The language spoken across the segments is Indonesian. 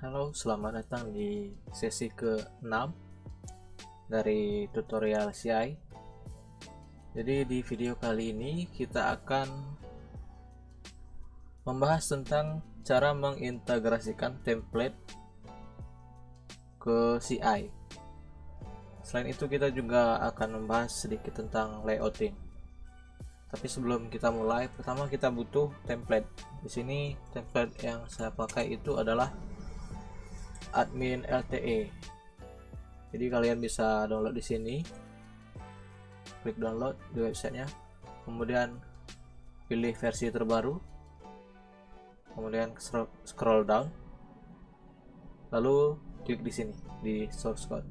Halo, selamat datang di sesi ke-6 dari tutorial CI. Jadi di video kali ini kita akan membahas tentang cara mengintegrasikan template ke CI. Selain itu kita juga akan membahas sedikit tentang layouting. Tapi sebelum kita mulai, pertama kita butuh template. Di sini template yang saya pakai itu adalah admin LTE. Jadi kalian bisa download di sini, klik download di websitenya, kemudian pilih versi terbaru, kemudian scroll down, lalu klik di sini di source code.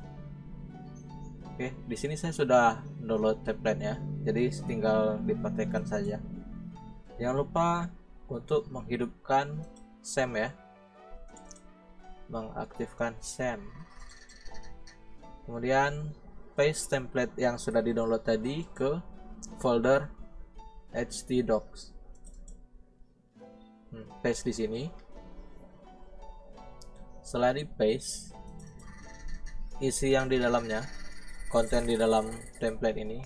Oke, di sini saya sudah download template-nya, jadi tinggal dipraktekkan saja. Jangan lupa untuk menghidupkan SAM ya, mengaktifkan SAM. Kemudian paste template yang sudah di-download tadi ke folder htdocs. Paste di sini. Setelah di paste, isi yang di dalamnya, konten di dalam template ini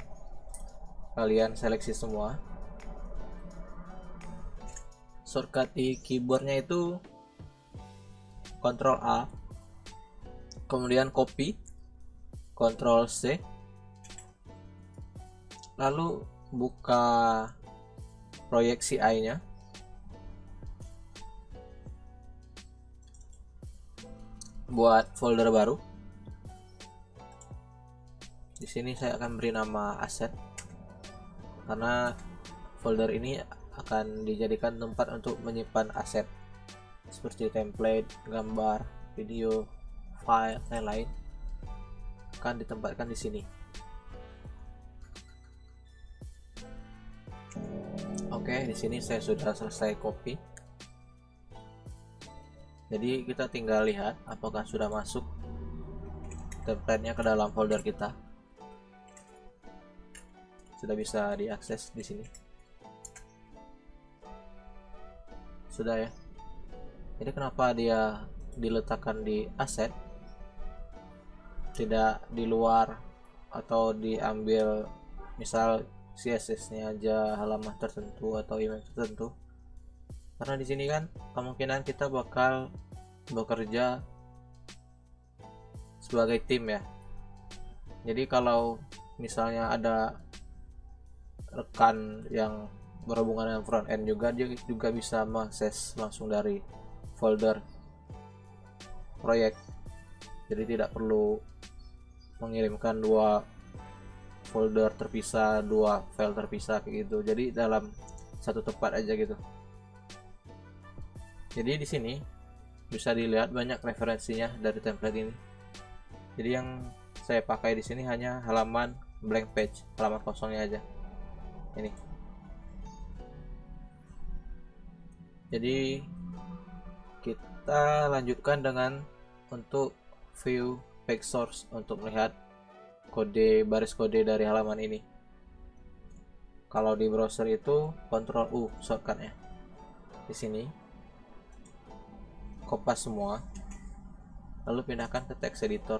kalian seleksi semua. Shortcut di keyboardnya itu Ctrl A, kemudian copy, Ctrl C, lalu buka proyek CI nya, buat folder baru. Di sini saya akan beri nama aset karena folder ini akan dijadikan tempat untuk menyimpan aset seperti template, gambar, video, file, lain-lain akan ditempatkan di sini. Oke, di sini saya sudah selesai copy. Jadi kita tinggal lihat apakah sudah masuk template-nya ke dalam folder kita. Sudah bisa diakses di sini. Sudah ya. Jadi kenapa dia diletakkan di aset, tidak di luar atau diambil misal CSS-nya aja halaman tertentu atau email tertentu? Karena di sini kan kemungkinan kita bakal bekerja sebagai tim ya. Jadi kalau misalnya ada rekan yang berhubungan dengan front end juga, dia juga bisa mengakses langsung dari folder proyek. Jadi tidak perlu mengirimkan dua folder terpisah, dua file terpisah kayak gitu. Jadi dalam satu tempat aja gitu. Jadi di sini bisa dilihat banyak referensinya dari template ini. Jadi yang saya pakai di sini hanya halaman blank page, halaman kosongnya aja. Ini. Jadi kita lanjutkan dengan untuk view page source untuk melihat baris kode dari halaman ini. Kalau di browser itu Ctrl U shortcutnya. Di sini kopas semua, lalu pindahkan ke text editor,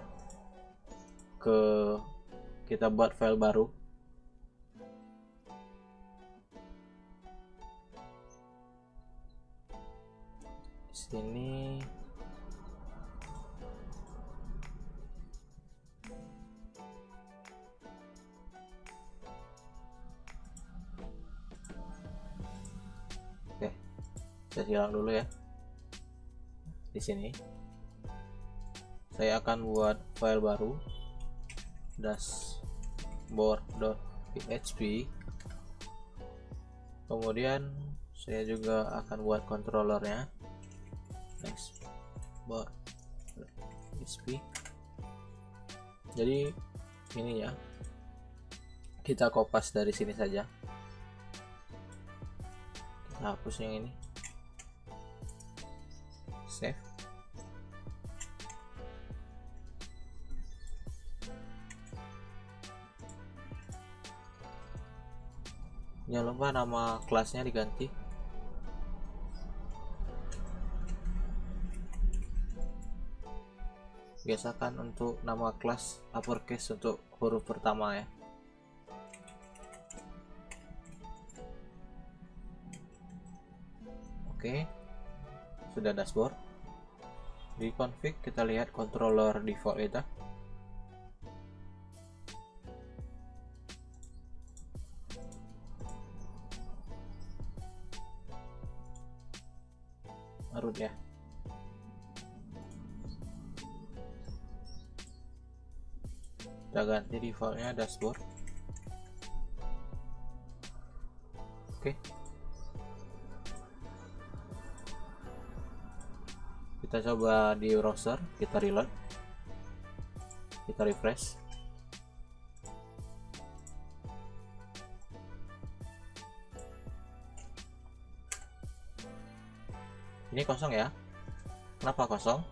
kita buat file baru. Di sini oke, saya hilang dulu ya. Di sini saya akan buat file baru, dashboard.php. Kemudian saya juga akan buat controllernya, dashboard.php. Jadi ini ya, kita kopas dari sini saja. Kita hapus yang ini, save. Jangan lupa nama kelasnya diganti. biasakan untuk nama kelas uppercase untuk huruf pertama ya. Oke, sudah dashboard. Di config kita lihat controller default kita. Root ya. Kita ganti defaultnya dashboard. Oke. Kita coba di browser, kita reload, kita refresh. Ini kosong ya. Kenapa kosong?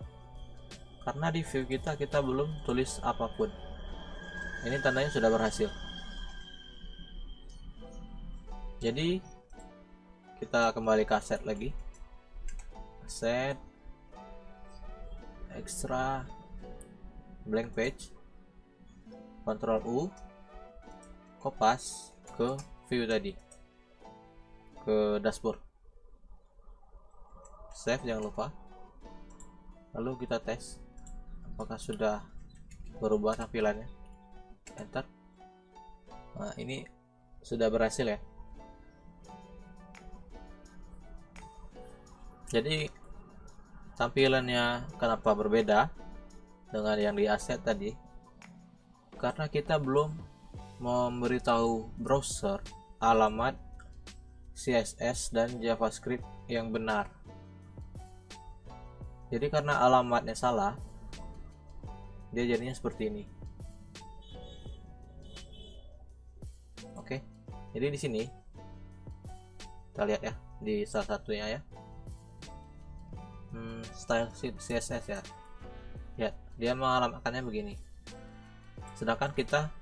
Karena di view kita belum tulis apapun. Ini tandanya sudah berhasil. Jadi kita kembali ke aset lagi. Aset, extra, blank page, Ctrl U, kopas ke view tadi, ke dashboard. Save jangan lupa. Lalu kita tes apakah sudah berubah tampilannya. Enter. Nah, ini sudah berhasil ya. Jadi tampilannya kenapa berbeda dengan yang di aset tadi? Karena kita belum memberitahu browser alamat CSS dan JavaScript yang benar. Jadi karena alamatnya salah, dia jadinya seperti ini. Oke, jadi di sini kita lihat ya, di salah satunya ya, style sheet CSS ya. Ya, dia mengalamatkannya begini. Sedangkan kita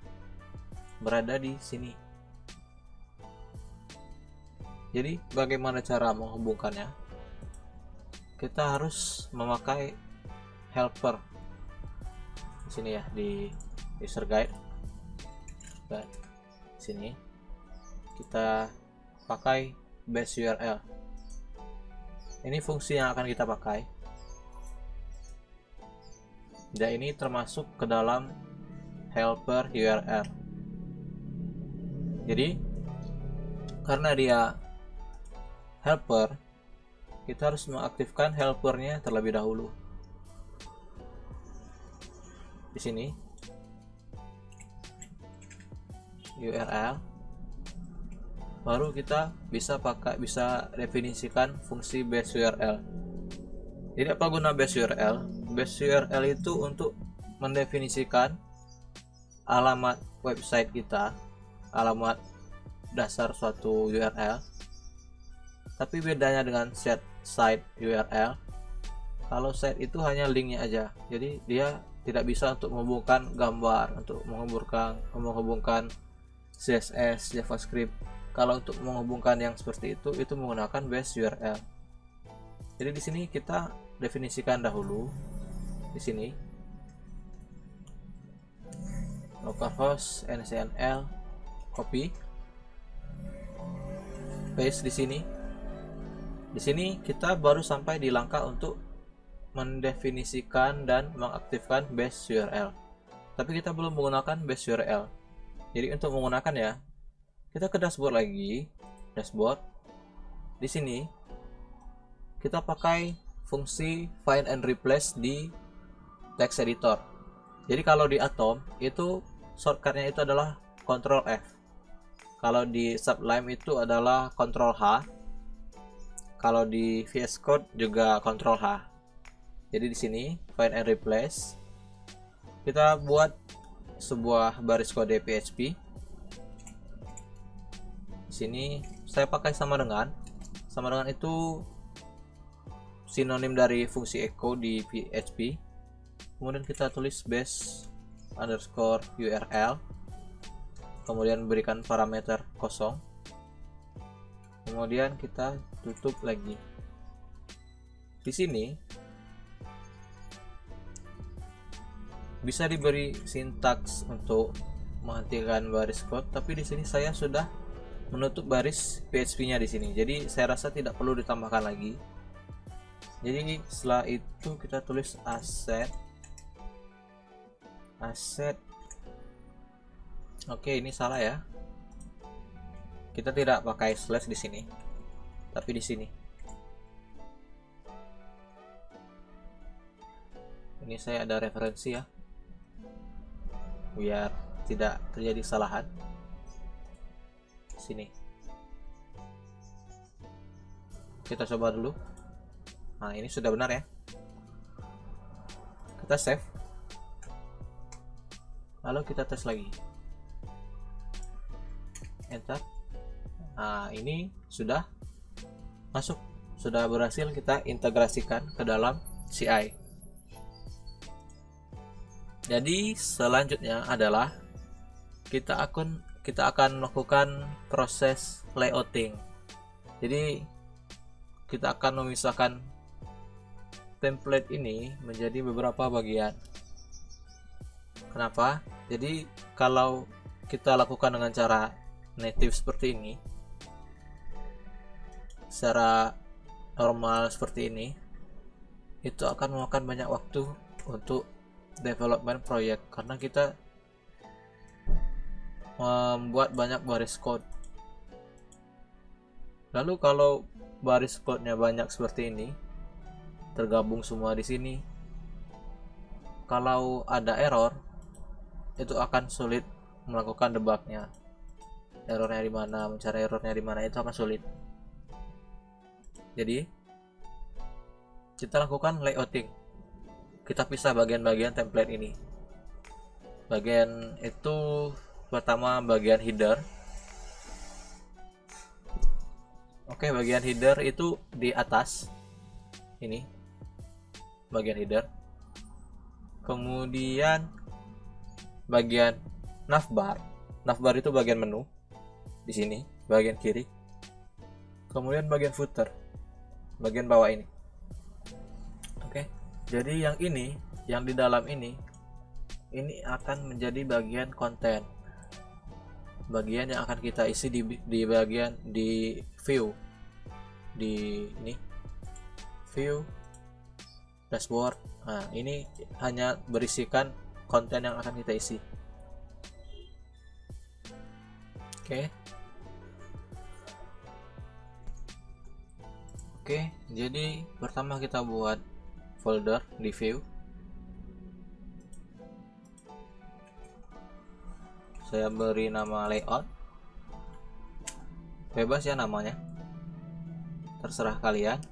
berada di sini. Jadi bagaimana cara menghubungkannya? Kita harus memakai helper. Di sini ya, di user guide. Dan sini kita pakai base URL. Ini fungsi yang akan kita pakai, dan ini termasuk ke dalam helper URL. Jadi karena dia helper, kita harus mengaktifkan helpernya terlebih dahulu. Di sini URL, baru kita bisa definisikan fungsi base URL. Jadi apa guna base URL? Base URL itu untuk mendefinisikan alamat website kita, alamat dasar suatu URL. Tapi bedanya dengan site URL, kalau site itu hanya linknya aja, jadi dia tidak bisa untuk menghubungkan gambar, untuk menghubungkan CSS, JavaScript. Kalau untuk menghubungkan yang seperti itu menggunakan base URL. Jadi di sini kita definisikan dahulu. Di sini localhost ncnl, copy, paste di sini. Di sini kita baru sampai di langkah untuk mendefinisikan dan mengaktifkan base URL. Tapi kita belum menggunakan base URL. Jadi untuk menggunakan ya, kita ke dashboard lagi, dashboard. Di sini kita pakai fungsi find and replace di text editor. Jadi kalau di Atom itu shortcutnya itu adalah Ctrl F. Kalau di Sublime itu adalah Ctrl H. Kalau di VS Code juga Ctrl H. Jadi di sini find and replace, kita buat sebuah baris kode PHP. Di sini saya pakai sama dengan itu sinonim dari fungsi echo di PHP. Kemudian kita tulis base underscore URL, kemudian berikan parameter kosong, kemudian kita tutup lagi. Di sini bisa diberi sintaks untuk menghentikan baris code, tapi di sini saya sudah menutup baris PHP-nya di sini. Jadi saya rasa tidak perlu ditambahkan lagi. Jadi setelah itu kita tulis asset. Oke, ini salah ya. Kita tidak pakai slash di sini, tapi di sini. Ini saya ada referensi ya, biar tidak terjadi kesalahan. Sini. Kita coba dulu. Nah, ini sudah benar ya. Kita save. Lalu kita tes lagi. Enter. Nah, ini sudah masuk. Sudah berhasil kita integrasikan ke dalam CI. Jadi selanjutnya adalah kita akan melakukan proses layouting. Jadi kita akan memisahkan template ini menjadi beberapa bagian. Kenapa? Jadi kalau kita lakukan dengan cara native seperti ini, secara normal seperti ini, itu akan memakan banyak waktu untuk development proyek, karena kita membuat banyak baris code. Lalu kalau baris code-nya banyak seperti ini, tergabung semua di sini, kalau ada error itu akan sulit melakukan debugnya. Errornya di mana, mencari errornya di mana, itu akan sulit. Jadi kita lakukan layouting. Kita pisah bagian-bagian template ini. Bagian itu pertama bagian header. Oke, bagian header itu di atas. Ini bagian header. Kemudian bagian navbar. Navbar itu bagian menu. Di sini, bagian kiri. Kemudian bagian footer. Bagian bawah ini. Oke. Jadi yang ini, yang di dalam ini akan menjadi bagian konten. Bagian yang akan kita isi di bagian di view. Di ini view dashboard. Nah, ini hanya berisikan konten yang akan kita isi. Oke, jadi pertama kita buat folder di view. Saya beri nama layout. Bebas ya namanya. Terserah kalian.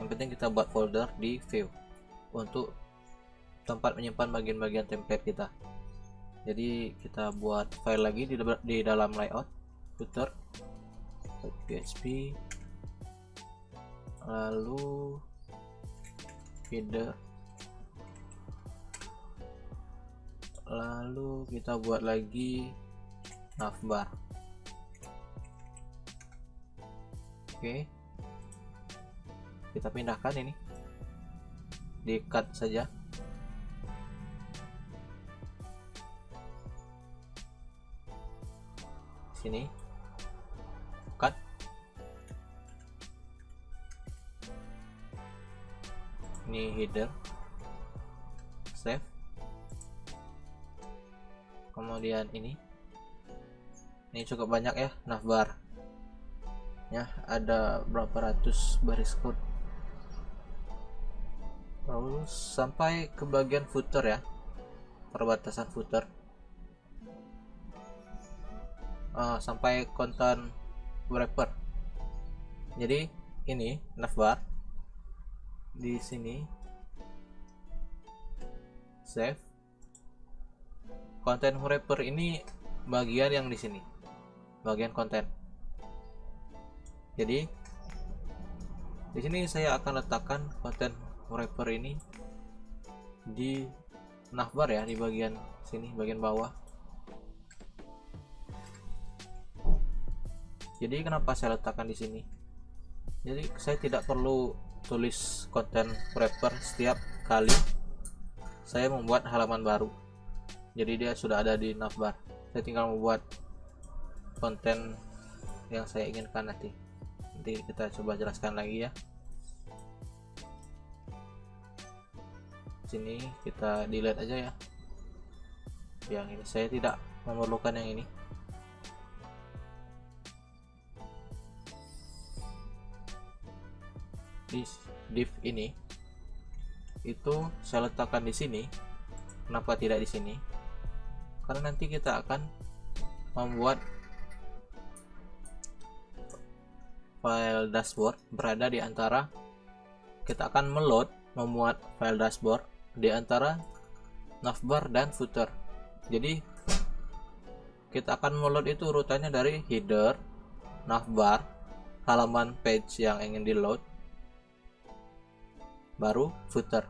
Yang penting kita buat folder di view untuk tempat menyimpan bagian-bagian template kita. Jadi kita buat file lagi di dalam layout footer PHP, lalu header, lalu kita buat lagi navbar. Oke, kita pindahkan ini, di cut saja. Sini cut. Ini header, save. Kemudian ini cukup banyak ya navbar ya, ada berapa ratus baris code. Lalu sampai ke bagian footer ya, perbatasan footer, sampai content wrapper. Jadi ini navbar di sini, save. Content wrapper ini bagian yang di sini, bagian konten. Jadi di sini saya akan letakkan content wrapper ini di navbar ya, di bagian sini, bagian bawah. Jadi kenapa saya letakkan di sini? Jadi saya tidak perlu tulis content wrapper setiap kali saya membuat halaman baru, jadi dia sudah ada di navbar. Saya tinggal membuat konten yang saya inginkan nanti kita coba jelaskan lagi ya. Sini kita delete aja ya, yang ini saya tidak memerlukan yang ini. Di div ini itu saya letakkan di sini. Kenapa tidak di sini? Karena nanti kita akan membuat file dashboard berada di antara, kita akan memuat file dashboard di antara navbar dan footer. Jadi kita akan meload itu urutannya dari header, navbar, halaman page yang ingin di load, baru footer.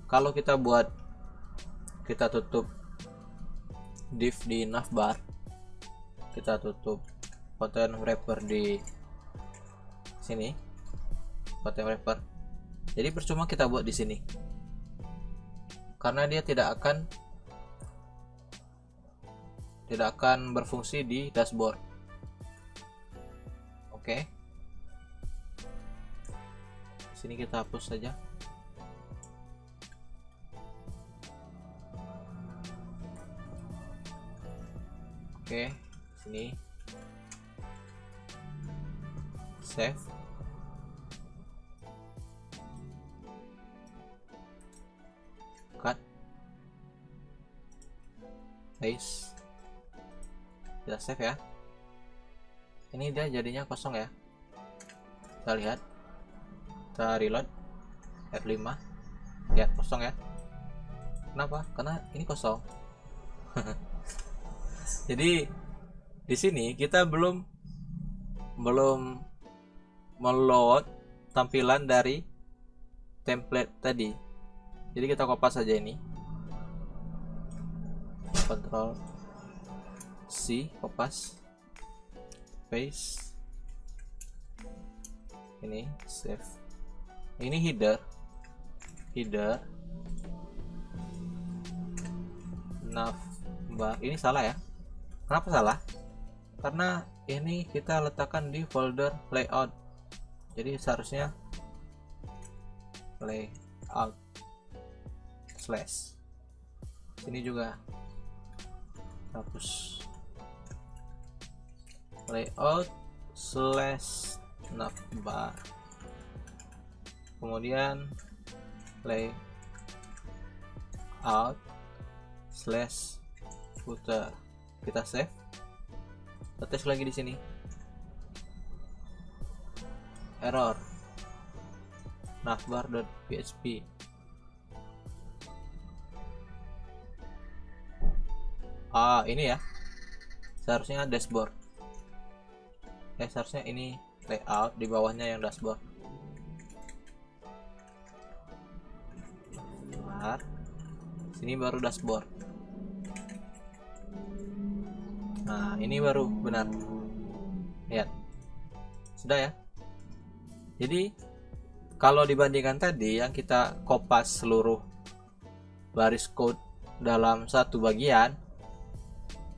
Kalau kita tutup div di navbar, kita tutup content wrapper di sini, content wrapper, jadi percuma kita buat di sini karena dia tidak akan berfungsi di dashboard. Oke, sini kita hapus saja. Oke, sini save. Cut. Paste. Kita save ya. Ini dia jadinya kosong ya. Kita lihat. Kita reload. F5. Ya, kosong ya. Kenapa? Karena ini kosong. Jadi di sini kita belum meload tampilan dari template tadi. Jadi kita kopas saja ini, Ctrl C, kopas, paste, ini save. Ini header navbar. Ini salah ya. Kenapa salah? Karena ini kita letakkan di folder layout, jadi seharusnya layout slash. Sini juga hapus layout slash navbar, kemudian layout slash footer. Kita save. Kita tes lagi di sini. Error. navbar.php. Ini ya. Seharusnya dashboard. Seharusnya ini layout, di bawahnya yang dashboard. Sini baru dashboard. Nah, ini baru benar. Lihat. Sudah ya. Jadi kalau dibandingkan tadi yang kita kopas seluruh baris code dalam satu bagian,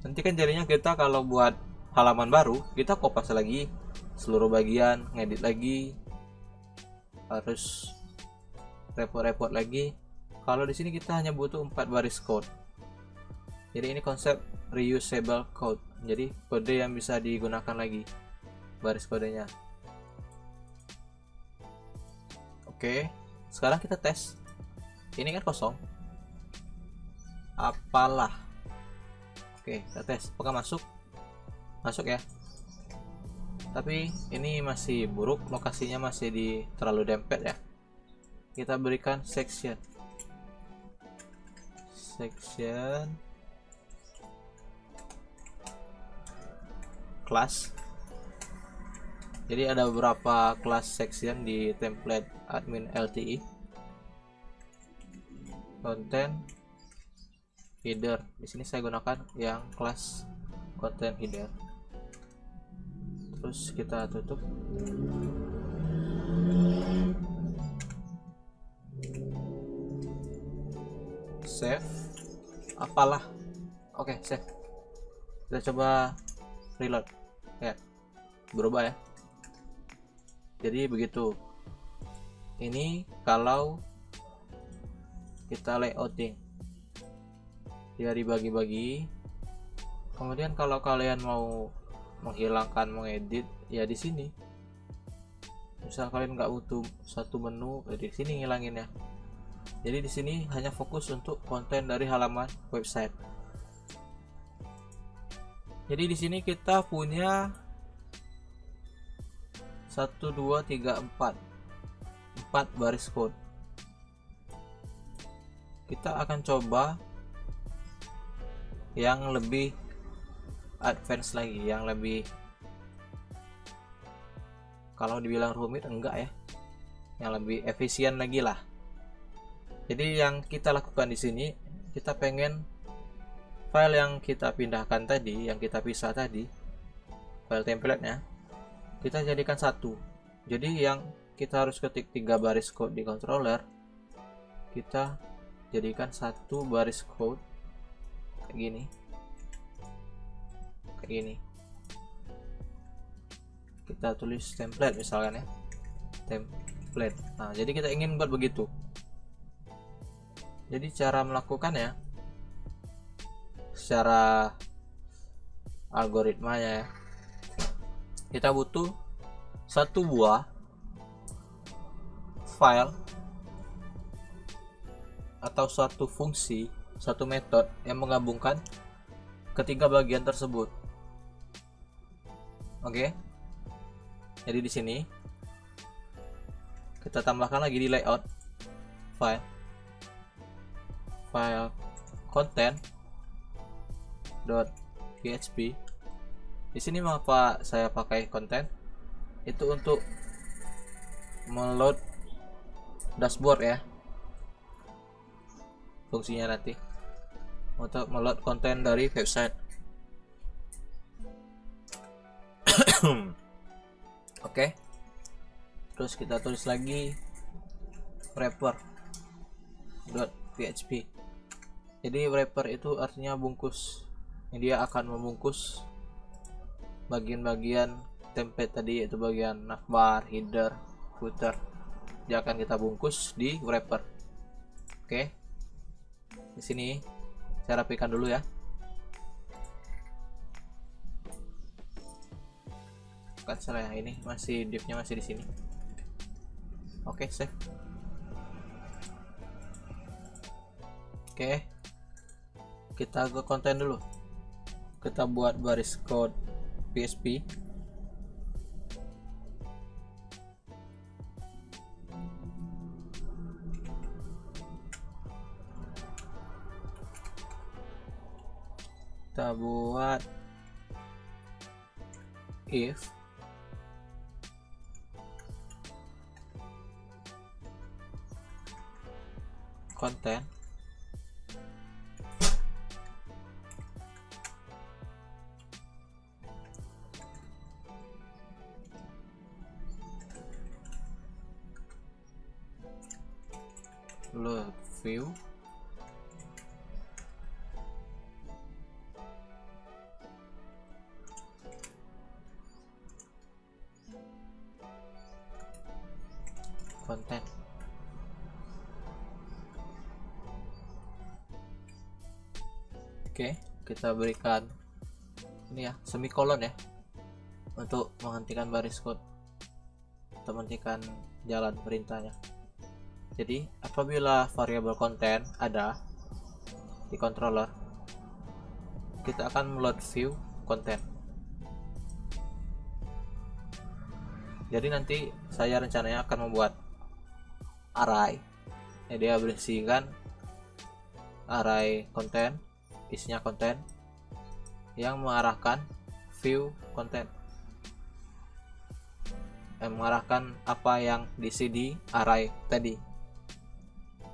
nanti kan jadinya kita kalau buat halaman baru, kita kopas lagi seluruh bagian, ngedit lagi, harus repot-repot lagi. Kalau di sini kita hanya butuh 4 baris code. Jadi ini konsep reusable code, jadi kode yang bisa digunakan lagi baris kodenya. Oke, sekarang kita tes. Ini kan kosong, apalah. Oke, kita tes apakah masuk ya, tapi ini masih buruk, lokasinya masih terlalu dempet ya. Kita berikan section class. Jadi ada beberapa class section di template admin LTE. Content header. Di sini saya gunakan yang class content header. Terus kita tutup. save apalah. Oke, save. Kita coba reload ya, berubah ya. Jadi begitu. Ini kalau kita layouting dia dibagi-bagi. Kemudian kalau kalian mau menghilangkan, mengedit ya di sini. Misal kalian nggak butuh satu menu, di sini ngilangin ya. Jadi di sini hanya fokus untuk konten dari halaman website. Jadi di sini kita punya 1 2 3 4 baris code. Kita akan coba yang lebih advance lagi, yang lebih, kalau dibilang rumit enggak ya, yang lebih efisien lagi lah. Jadi yang kita lakukan di sini, kita pengen file yang kita pindahkan tadi, yang kita pisah tadi, file templatenya, kita jadikan satu. Jadi yang kita harus ketik 3 baris code di controller, kita jadikan satu baris code kayak gini, kita tulis template misalkan ya, template. Nah, jadi kita ingin buat begitu. Jadi cara melakukannya secara algoritmanya ya, kita butuh satu buah file atau suatu fungsi, satu metode yang menggabungkan ketiga bagian tersebut. Oke. Jadi di sini kita tambahkan lagi di layout file content.php. Di sini mengapa saya pakai konten? Itu untuk meload dashboard ya. Fungsinya nanti untuk meload konten dari website. Oke. Terus kita tulis lagi wrapper.php. Jadi wrapper itu artinya bungkus. Dia akan membungkus bagian-bagian template tadi, yaitu bagian navbar, header, footer. Dia akan kita bungkus di wrapper. Oke. Di sini saya rapikan dulu ya. Kan salah, ini masih divnya masih di sini. Oke, save. Oke. Kita ke konten dulu. Kita buat baris code PHP. Kita buat if konten load view konten. Oke, kita berikan ini ya, semikolon ya, untuk menghentikan baris code, untuk menghentikan jalan perintahnya. Jadi apabila variabel konten ada di controller, kita akan meload view konten. Jadi nanti saya rencananya akan membuat array, ya, dia berisikan array konten, isinya konten yang mengarahkan view konten, yang mengarahkan apa yang diisi di array tadi.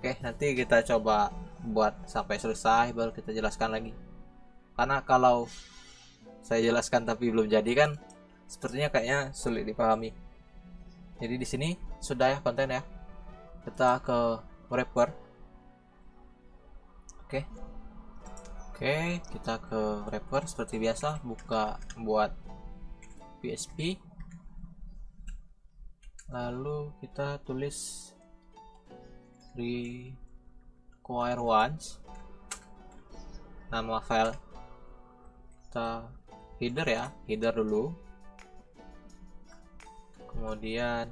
Oke, nanti kita coba buat sampai selesai baru kita jelaskan lagi, karena kalau saya jelaskan tapi belum jadi kan sepertinya kayaknya sulit dipahami. Jadi di sini sudah ya konten ya. Kita ke wrapper. Oke. Oke, kita ke wrapper seperti biasa, buka buat PHP. Lalu kita tulis require once, nama file kita header ya, header dulu, kemudian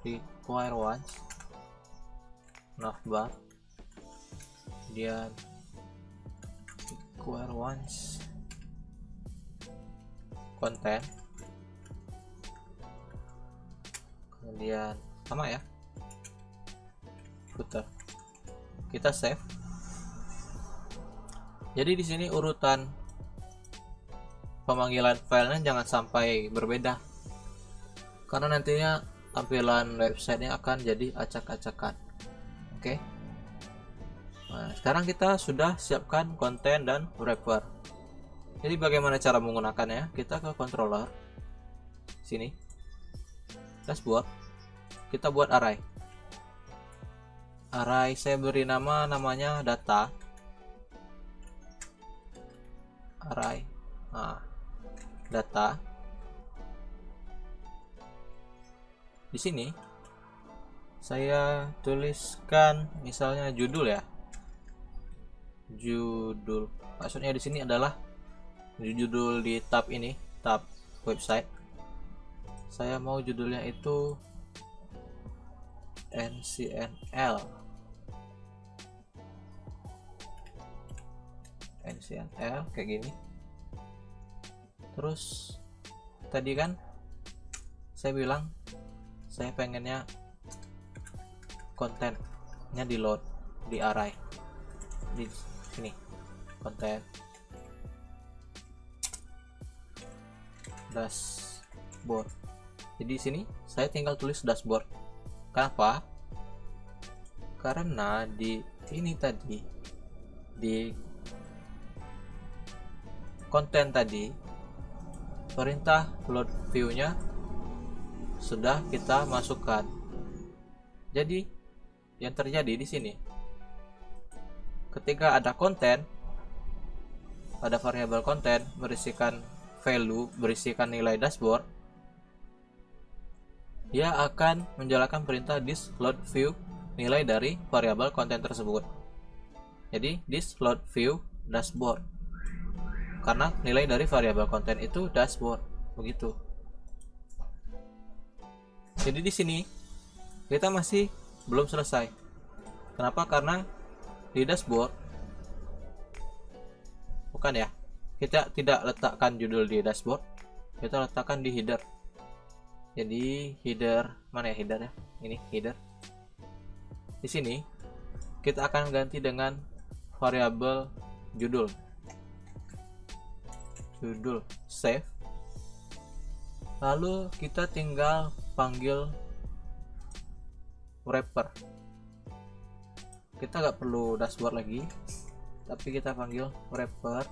require once navbar, kemudian require once content, kemudian sama ya, footer. Kita save. Jadi di sini urutan pemanggilan filenya jangan sampai berbeda, karena nantinya tampilan websitenya akan jadi acak-acakan. Oke. Nah, sekarang kita sudah siapkan konten dan wrapper. Jadi bagaimana cara menggunakannya? Kita ke controller, sini, dashboard, kita buat array. Array saya beri namanya data. Array, nah, data. Di sini saya tuliskan misalnya judul ya, judul. Maksudnya di sini adalah judul di tab ini, tab website. Saya mau judulnya itu NCNL kayak gini. Terus tadi kan saya bilang saya pengennya kontennya di load di array, di sini konten dashboard. Jadi sini saya tinggal tulis dashboard. Kenapa? Karena di ini tadi, di konten tadi, perintah load view-nya sudah kita masukkan. Jadi yang terjadi di sini, ketika ada konten, pada variabel konten berisikan value, berisikan nilai dashboard, dia akan menjalankan perintah this load view nilai dari variabel konten tersebut. Jadi this load view dashboard, karena nilai dari variabel konten itu dashboard, begitu. Jadi di sini kita masih belum selesai. Kenapa? Karena di dashboard, bukan ya, kita tidak letakkan judul di dashboard, kita letakkan di header. Jadi header, mana ya header ya? Ini header. Di sini kita akan ganti dengan variabel judul. Judul save. Lalu kita tinggal panggil wrapper. Kita nggak perlu dashboard lagi, tapi kita panggil wrapper.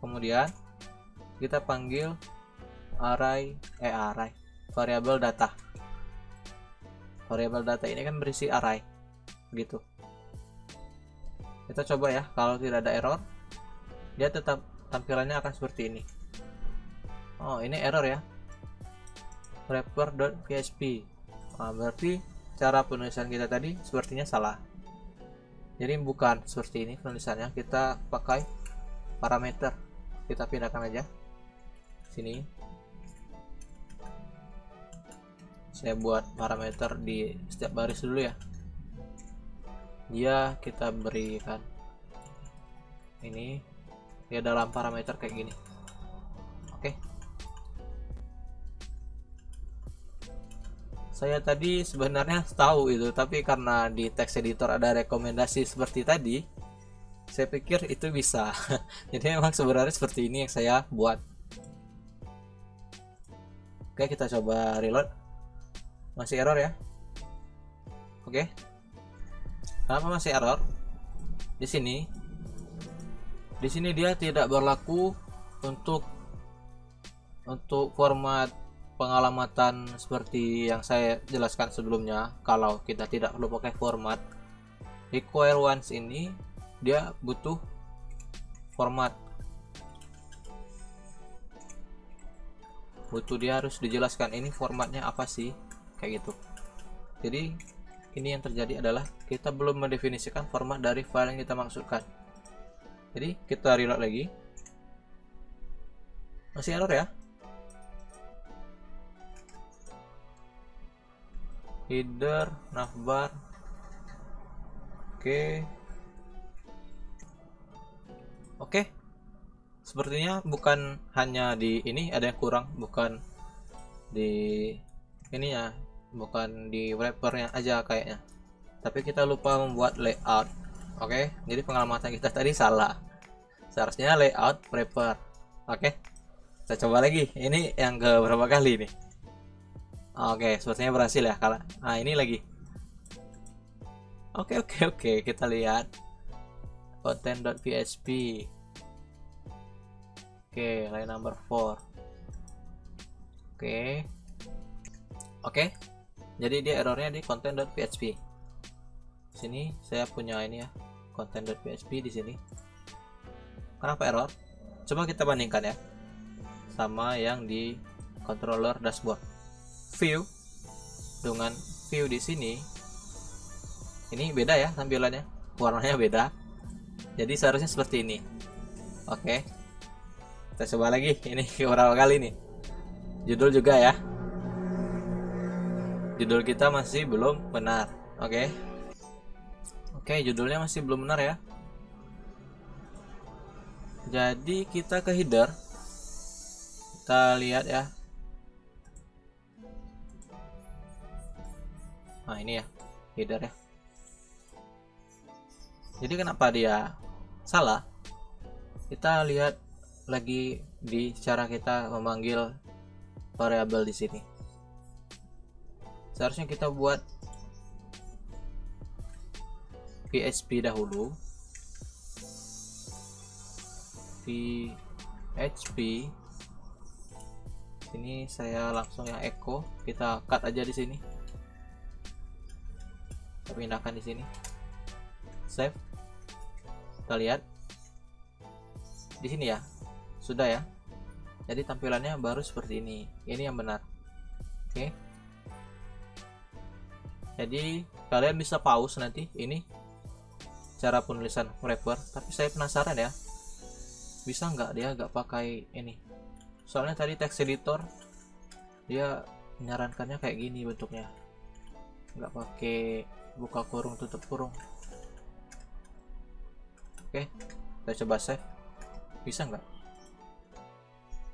Kemudian kita panggil array variabel data. Variabel data ini kan berisi array, gitu. Kita coba ya, kalau tidak ada error, dia tetap tampilannya akan seperti ini. Oh, ini error ya, wrapper.php. Nah, berarti cara penulisan kita tadi sepertinya salah. Jadi bukan seperti ini penulisannya, kita pakai parameter. Kita pindahkan aja sini. Saya buat parameter di setiap baris dulu ya. Dia kita berikan ini ya dalam parameter kayak gini. Oke. Saya tadi sebenarnya tahu itu, tapi karena di text editor ada rekomendasi seperti tadi, saya pikir itu bisa. Jadi memang sebenarnya seperti ini yang saya buat. Oke, kita coba reload. Masih error ya. Oke. Kenapa masih error? Di sini dia tidak berlaku untuk format pengalamatan seperti yang saya jelaskan sebelumnya. Kalau kita tidak perlu pakai format, require once ini dia butuh format, dia harus dijelaskan ini formatnya apa sih, kayak gitu. Jadi ini yang terjadi adalah kita belum mendefinisikan format dari file yang kita maksudkan. Jadi kita reload lagi, masih error ya. Header, navbar, oke. Sepertinya bukan hanya di ini ada yang kurang, bukan di ini ya, bukan di wrappernya aja kayaknya, tapi kita lupa membuat layout. Oke, jadi pengamatan kita tadi salah, seharusnya layout wrapper. Oke, kita coba lagi, ini yang ke berapa kali nih. Oke, sepertinya berhasil ya. Nah, ini lagi. Oke, kita lihat content.php. Oke, line number 4. Oke. Jadi dia errornya di content.php. Sini saya punya ini ya, content.php di sini. Kenapa error? Coba kita bandingkan ya sama yang di controller dashboard. View dengan view di sini ini beda ya tampilannya, warnanya beda. Jadi seharusnya seperti ini. Oke, kita coba lagi, ini berapa kali nih. Judul juga ya, judul kita masih belum benar. Oke, judulnya masih belum benar ya. Jadi kita ke header, kita lihat ya. Nah, ini ya header ya. Jadi kenapa dia salah? Kita lihat lagi di cara kita memanggil variabel di sini. Seharusnya kita buat PHP dahulu. PHP. Ini saya langsung yang echo, kita cut aja di sini. Kita pindahkan di sini. Save. Kita lihat di sini ya, sudah ya. Jadi tampilannya baru seperti ini. Ini yang benar. Oke. Jadi kalian bisa pause nanti ini cara penulisan wrapper. Tapi saya penasaran ya, bisa nggak dia nggak pakai ini? Soalnya tadi text editor dia menyarankannya kayak gini bentuknya, nggak pakai buka kurung tutup kurung. Oke, kita coba save. Bisa nggak?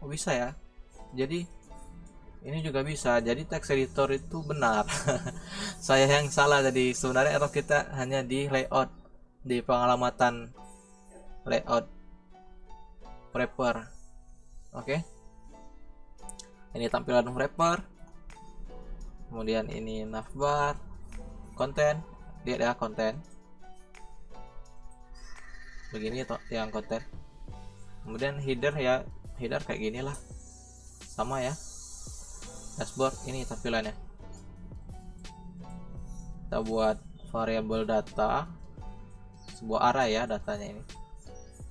Oh, bisa ya. Jadi ini juga bisa. Jadi text editor itu benar. Saya yang salah tadi. Sebenarnya error kita hanya di layout, di pengalamatan layout wrapper. Oke. Ini tampilan wrapper. Kemudian ini navbar, konten. Lihat ya konten. Begini yang konten. Kemudian header ya, header kayak gini lah, sama ya. Dashboard ini tampilannya. Kita buat variabel data, sebuah array ya datanya ini,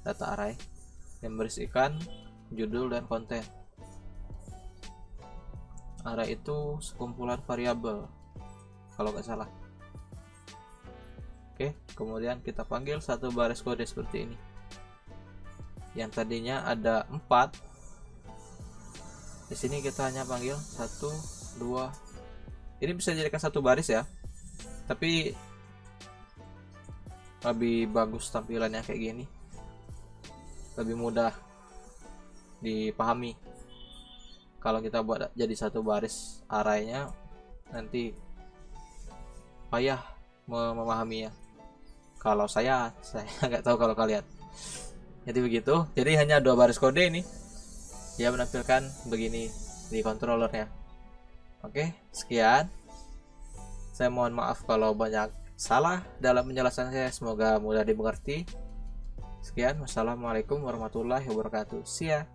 data array yang berisikan judul dan konten. Array itu sekumpulan variabel kalau nggak salah. Oke, kemudian kita panggil satu baris kode seperti ini. Yang tadinya ada 4, di sini kita hanya panggil 1, 2. Ini bisa dijadikan satu baris ya, tapi lebih bagus tampilannya kayak gini, lebih mudah dipahami. Kalau kita buat jadi satu baris arraynya, nanti payah memahaminya. Kalau saya nggak tahu kalau kalian. Jadi begitu. Jadi hanya 2 baris kode ini. Dia menampilkan begini di controllernya. Oke, sekian. Saya mohon maaf kalau banyak salah dalam penjelasan saya. Semoga mudah dimengerti. Sekian. Wassalamualaikum warahmatullahi wabarakatuh. See ya.